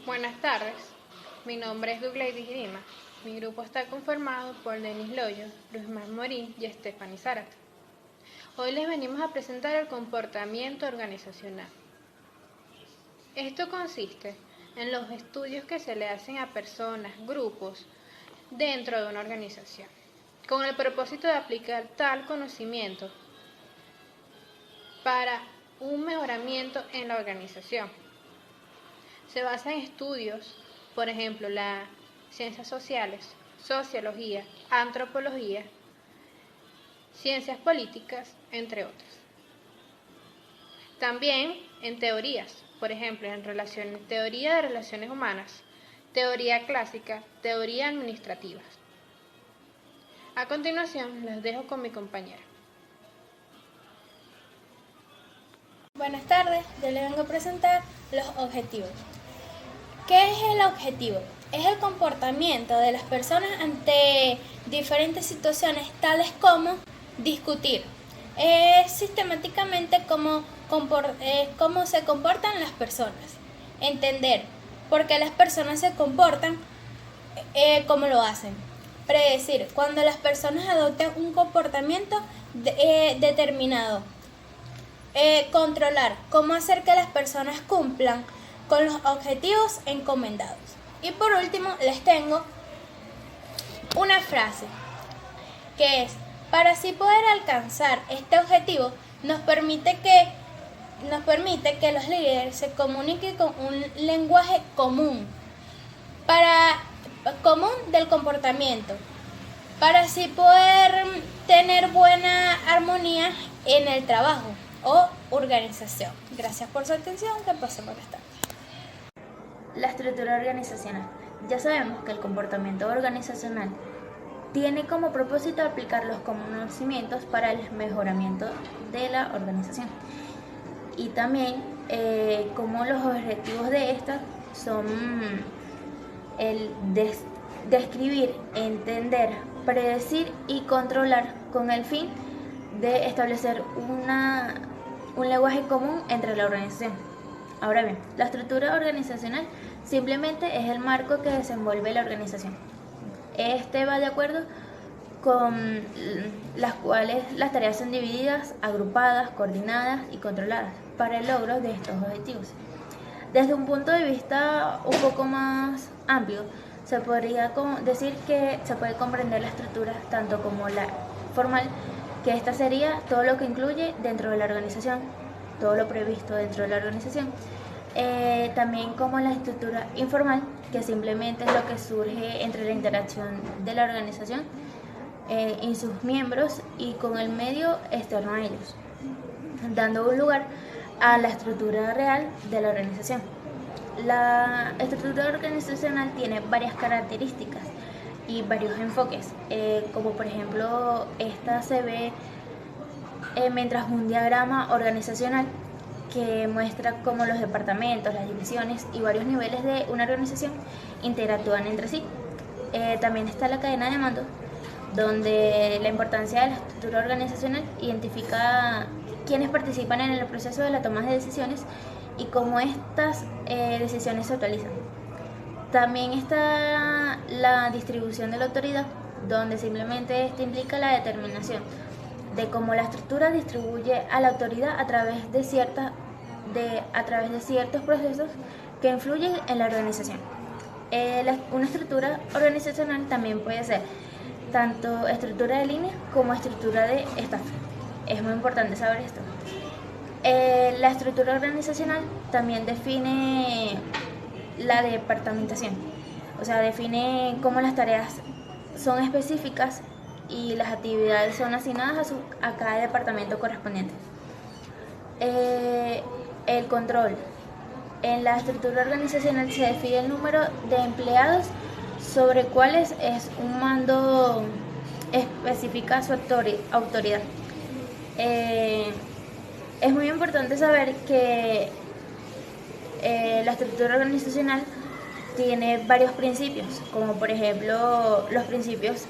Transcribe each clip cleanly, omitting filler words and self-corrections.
Buenas tardes, mi nombre es Douglas Grima. Mi grupo está conformado por Denis Loyo, Luzmán Morín y Stephanie Zárate. Hoy les venimos a presentar el comportamiento organizacional. Esto consiste en los estudios que se le hacen a personas, grupos, dentro de una organización, con el propósito de aplicar tal conocimiento para un mejoramiento en la organización. Se basa en estudios, por ejemplo, las ciencias sociales, sociología, antropología, ciencias políticas, entre otras. También en teorías, por ejemplo, teoría de relaciones humanas, teoría clásica, teoría administrativa. A continuación, los dejo con mi compañera. Buenas tardes, yo les vengo a presentar los objetivos. ¿Qué es el objetivo? Es el comportamiento de las personas ante diferentes situaciones, tales como discutir. Es sistemáticamente cómo se comportan las personas. Entender por qué las personas se comportan como lo hacen. Predecir cuando las personas adoptan un comportamiento determinado. Controlar cómo hacer que las personas cumplan con los objetivos encomendados. Y por último les tengo una frase que es: para así poder alcanzar este objetivo nos permite que los líderes se comuniquen con un lenguaje común del comportamiento, para así poder tener buena armonía en el trabajo o organización. Gracias por su atención, que pasen buenas tardes. La estructura organizacional. Ya sabemos que el comportamiento organizacional tiene como propósito aplicar los conocimientos para el mejoramiento de la organización. Y también como los objetivos de esta son el describir, entender, predecir y controlar con el fin de establecer un lenguaje común entre la organización. Ahora bien, la estructura organizacional simplemente es el marco que desenvuelve la organización. Este va de acuerdo con las cuales las tareas son divididas, agrupadas, coordinadas y controladas para el logro de estos objetivos. Desde un punto de vista un poco más amplio, se podría decir que se puede comprender la estructura tanto como la formal, que esta sería todo lo que incluye dentro de la organización, todo lo previsto dentro de la organización. También como la estructura informal, que simplemente es lo que surge entre la interacción de la organización y sus miembros y con el medio externo a ellos, dando un lugar a la estructura real de la organización. La estructura organizacional tiene varias características y varios enfoques, como por ejemplo esta se ve mientras un diagrama organizacional que muestra cómo los departamentos, las divisiones y varios niveles de una organización interactúan entre sí. También está la cadena de mando, donde la importancia de la estructura organizacional identifica quiénes participan en el proceso de la toma de decisiones y cómo estas decisiones se actualizan. También está la distribución de la autoridad, donde simplemente esto implica la determinación de cómo la estructura distribuye a la autoridad a través de ciertos procesos que influyen en la organización. Una estructura organizacional también puede ser tanto estructura de línea como estructura de staff. Es muy importante saber esto. La estructura organizacional también define la departamentación, o sea, define cómo las tareas son específicas y las actividades son asignadas a cada departamento correspondiente. El control. En la estructura organizacional se define el número de empleados sobre cuáles es un mando especifica su autoridad. Es muy importante saber que la estructura organizacional tiene varios principios, como por ejemplo los principios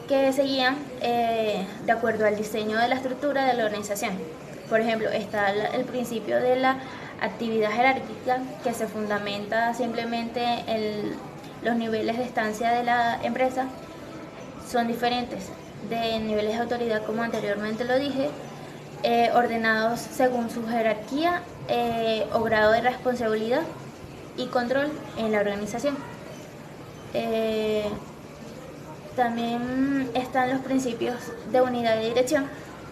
que se guían de acuerdo al diseño de la estructura de la organización. Por ejemplo, está el principio de la actividad jerárquica que se fundamenta simplemente en los niveles de estancia de la empresa son diferentes de niveles de autoridad, como anteriormente lo dije, ordenados según su jerarquía o grado de responsabilidad y control en la organización. También están los principios de unidad de dirección,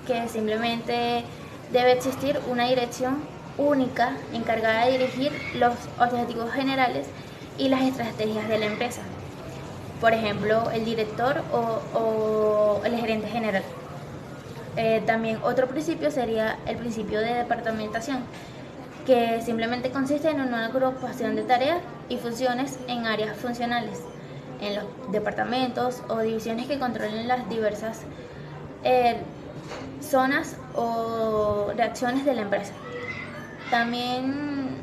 que simplemente debe existir una dirección única encargada de dirigir los objetivos generales y las estrategias de la empresa. Por ejemplo, el director o el gerente general. También otro principio sería el principio de departamentación, que simplemente consiste en una agrupación de tareas y funciones en áreas funcionales, en los departamentos o divisiones que controlen las diversas zonas o reacciones de la empresa. También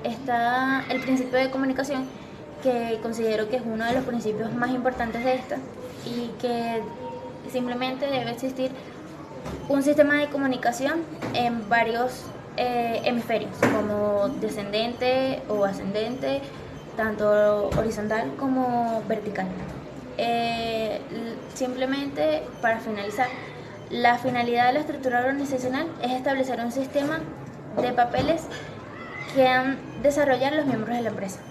está el principio de comunicación, que considero que es uno de los principios más importantes de esta, y que simplemente debe existir un sistema de comunicación en varios hemisferios, como descendente o ascendente, tanto horizontal como vertical. Simplemente, para finalizar, la finalidad de la estructura organizacional es establecer un sistema de papeles que han de desarrollar los miembros de la empresa.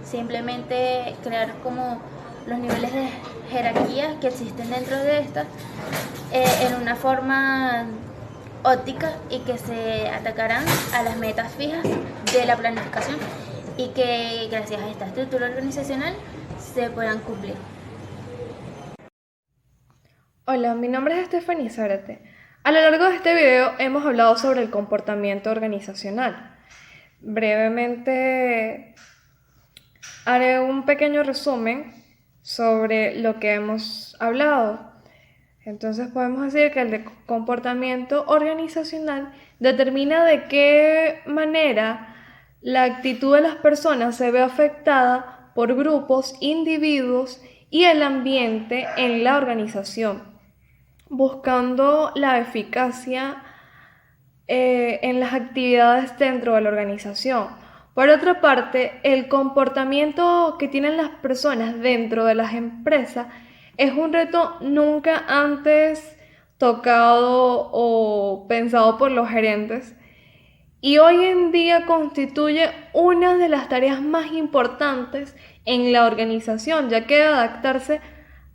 Simplemente crear como los niveles de jerarquía que existen dentro de esta en una forma óptica, y que se atacarán a las metas fijas de la planificación, y que gracias a esta estructura organizacional se puedan cumplir. Hola, mi nombre es Stephanie Zárate. A lo largo de este video hemos hablado sobre el comportamiento organizacional. Brevemente haré un pequeño resumen sobre lo que hemos hablado. Entonces podemos decir que el comportamiento organizacional determina de qué manera la actitud de las personas se ve afectada por grupos, individuos y el ambiente en la organización, buscando la eficacia en las actividades dentro de la organización. Por otra parte, el comportamiento que tienen las personas dentro de las empresas es un reto nunca antes tocado o pensado por los gerentes, y hoy en día constituye una de las tareas más importantes en la organización, ya que debe adaptarse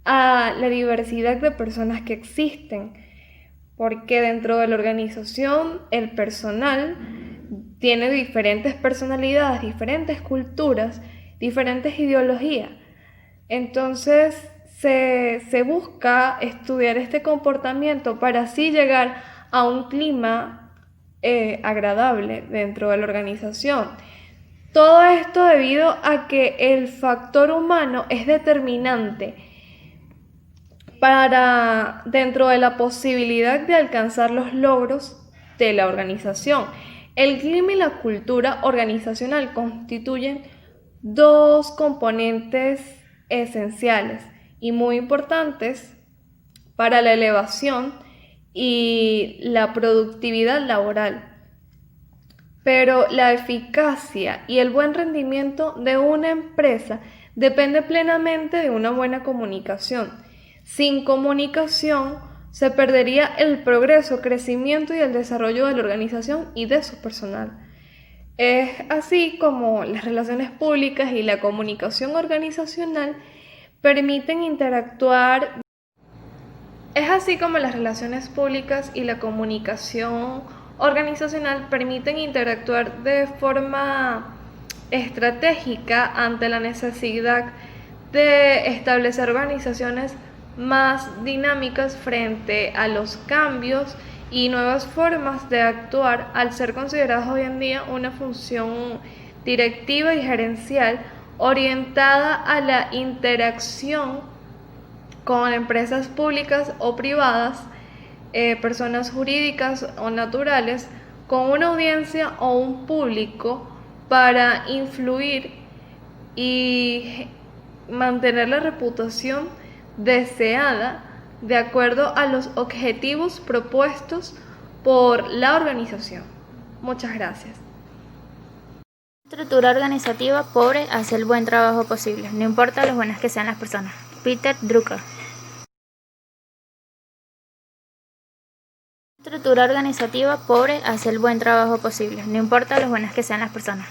a la diversidad de personas que existen, porque dentro de la organización el personal tiene diferentes personalidades, diferentes culturas, diferentes ideologías. Entonces se busca estudiar este comportamiento para así llegar a un clima agradable dentro de la organización. Todo esto debido a que el factor humano es determinante para dentro de la posibilidad de alcanzar los logros de la organización. El clima y la cultura organizacional constituyen dos componentes esenciales y muy importantes para la elevación y la productividad laboral. Pero la eficacia y el buen rendimiento de una empresa depende plenamente de una buena comunicación. Sin comunicación se perdería el progreso, crecimiento y el desarrollo de la organización y de su personal. Es así como las relaciones públicas y la comunicación organizacional permiten interactuar. Es así como las relaciones públicas y la comunicación organizacional permiten interactuar de forma estratégica ante la necesidad de establecer organizaciones más dinámicas frente a los cambios y nuevas formas de actuar, al ser consideradas hoy en día una función directiva y gerencial orientada a la interacción con empresas públicas o privadas, personas jurídicas o naturales, con una audiencia o un público, para influir y mantener la reputación deseada de acuerdo a los objetivos propuestos por la organización. Muchas gracias. Estructura organizativa pobre hace el buen trabajo posible, no importa lo buenas que sean las personas. Peter Drucker. Estructura organizativa pobre hace el buen trabajo posible, no importa lo buenas que sean las personas.